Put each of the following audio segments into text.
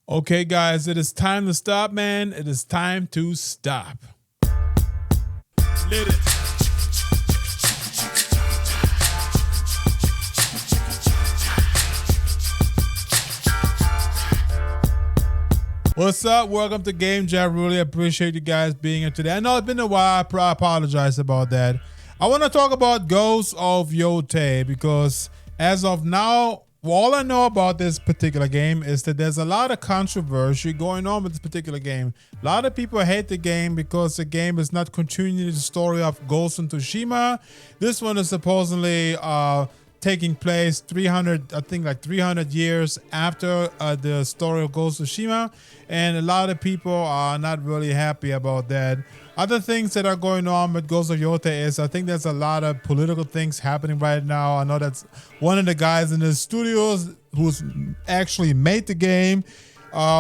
Okay, guys, it is time to stop, man. It is time to stop. Lit it. What's up? Welcome to Game Jam. Really appreciate you guys being here today. I know it's been a while. I apologize about that. I want to talk about Ghost of Yotei because as of now, all I know about this particular game is that there's a lot of controversy going on with this particular game. A lot of people hate the game because the game is not continuing the story of Ghost of Tsushima. This one is supposedly taking place 300 years after the story of Ghost of Tsushima, and a lot of people are not really happy about that. Other things that are going on with Ghost of Yotei is I think there's a lot of political things happening right now. I know that's one of the guys in the studios who's actually made the game.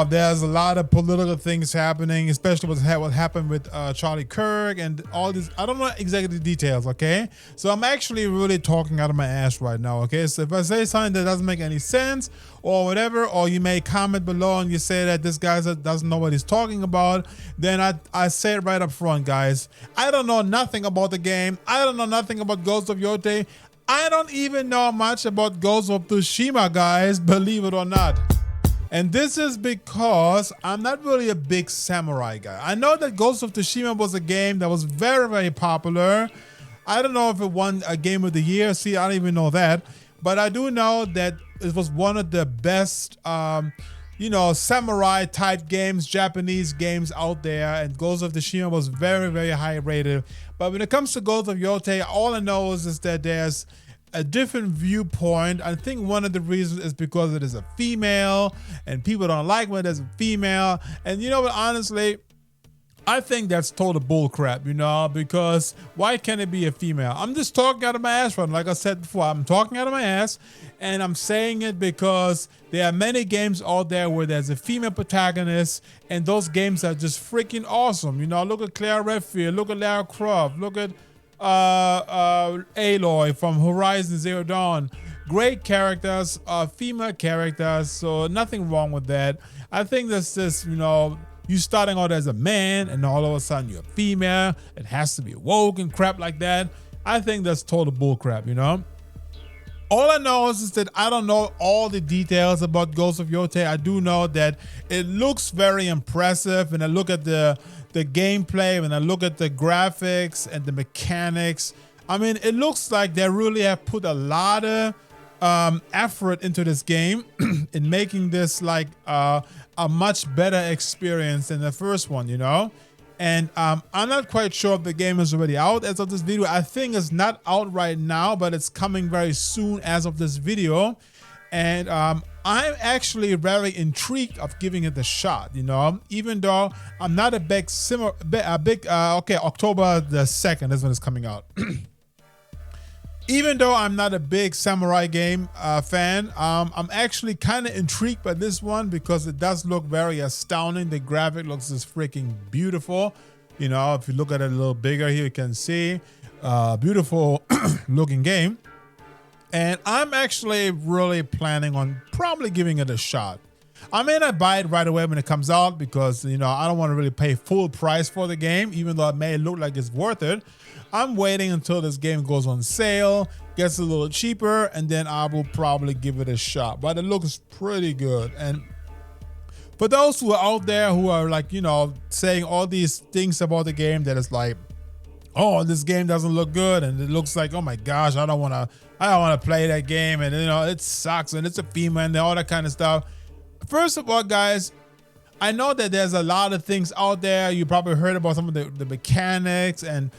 There's a lot of political things happening, especially what happened with Charlie Kirk and all this. I don't know exactly the details, okay? So I'm actually really talking out of my ass right now, okay? So if I say something that doesn't make any sense or whatever, or you may comment below and you say that this guy doesn't know what he's talking about, then I say it right up front, guys. I don't know nothing about the game. I don't know nothing about Ghost of Yotei. I don't even know much about Ghost of Tsushima, guys, believe it or not. And this is because I'm not really a big samurai guy. I know that Ghost of Tsushima was a game that was very, very popular. I don't know if it won a Game of the Year. See, I don't even know that. But I do know that it was one of the best, samurai type games, Japanese games out there. And Ghost of Tsushima was very, very high rated. But when it comes to Ghost of Yotei, all I know is that there's a different viewpoint. I think one of the reasons is because it is a female and people don't like when there's a female. And you know what, honestly, I think that's total bullcrap, because why can't it be a female? I'm just talking out of my ass right now. Like I said before, I'm talking out of my ass, and I'm saying it because there are many games out there where there's a female protagonist, and those games are just freaking awesome. Look at Claire Redfield, look at Lara Croft, look at Aloy from Horizon Zero Dawn. Great characters, female characters, so nothing wrong with that. I think that's just, you starting out as a man and all of a sudden you're a female. It has to be woke and crap like that. I think that's total bullcrap, All I know is that I don't know all the details about Ghost of Yotei. I do know that it looks very impressive, and I look at the gameplay, when I look at the graphics and the mechanics, I mean, it looks like they really have put a lot of effort into this game in making this like a much better experience than the first one, And I'm not quite sure if the game is already out as of this video. I think it's not out right now, but it's coming very soon as of this video. And I'm actually very intrigued of giving it a shot, even though I'm not a big October the 2nd is when it's coming out. Even though I'm not a big samurai game fan, I'm actually kind of intrigued by this one because it does look very astounding. The graphic looks just freaking beautiful. If you look at it a little bigger here, you can see beautiful looking game. And I'm actually really planning on probably giving it a shot. I may not buy it right away when it comes out because, I don't want to really pay full price for the game, even though it may look like it's worth it. I'm waiting until this game goes on sale, gets a little cheaper, and then I will probably give it a shot. But it looks pretty good. And for those who are out there who are like, saying all these things about the game that is like, oh, this game doesn't look good, and it looks like, oh my gosh, I don't want to play that game, and it sucks, and it's a female and all that kind of stuff. First of all, guys, I know that there's a lot of things out there. You probably heard about some of the mechanics and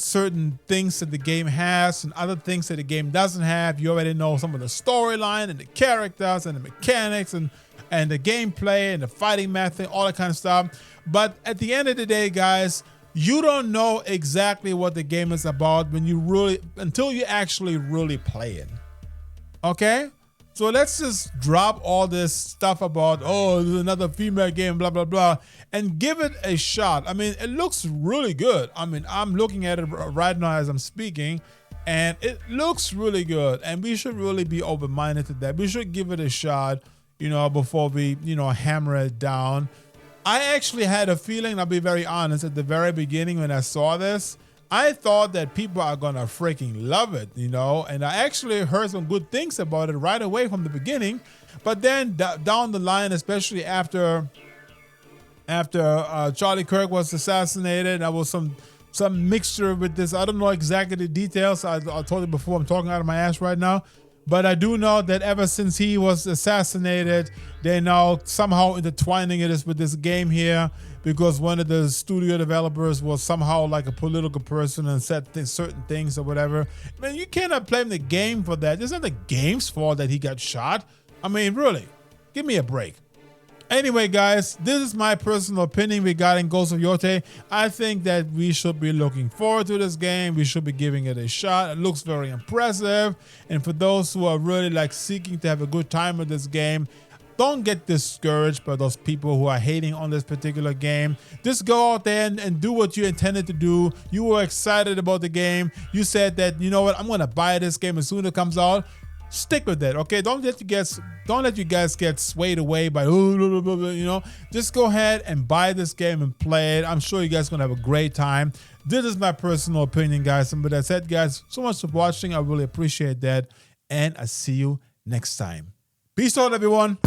certain things that the game has and other things that the game doesn't have. You already know some of the storyline and the characters and the mechanics and the gameplay and the fighting method, all that kind of stuff. But at the end of the day, guys, you don't know exactly what the game is about until you actually really play it. Okay? So let's just drop all this stuff about, oh, there's another female game, blah, blah, blah, and give it a shot. I mean, it looks really good. I mean, I'm looking at it right now as I'm speaking, and it looks really good. And we should really be open-minded to that. We should give it a shot. before we, hammer it down. I actually had a feeling, I'll be very honest, at the very beginning when I saw this, I thought that people are going to freaking love it, and I actually heard some good things about it right away from the beginning. But then down the line, especially after Charlie Kirk was assassinated, there was some mixture with this. I don't know exactly the details. I told you before, I'm talking out of my ass right now. But I do know that ever since he was assassinated, they're now somehow intertwining it with this game here, because one of the studio developers was somehow like a political person and said certain things or whatever. I mean, you cannot blame the game for that. It's not the game's fault that he got shot. I mean, really, give me a break. Anyway, guys, this is my personal opinion regarding Ghost of Yotei. I think that we should be looking forward to this game. We should be giving it a shot. It looks very impressive. And for those who are really seeking to have a good time with this game, don't get discouraged by those people who are hating on this particular game. Just go out there and do what you intended to do. You were excited about the game. You said that, you know what, I'm going to buy this game as soon as it comes out. Stick with it, okay? Don't let you guys get swayed away by Just go ahead and buy this game and play it. I'm sure you guys are gonna have a great time. This is my personal opinion, guys. And with that said, guys, so much for watching. I really appreciate that, and I see you next time. Peace out, everyone.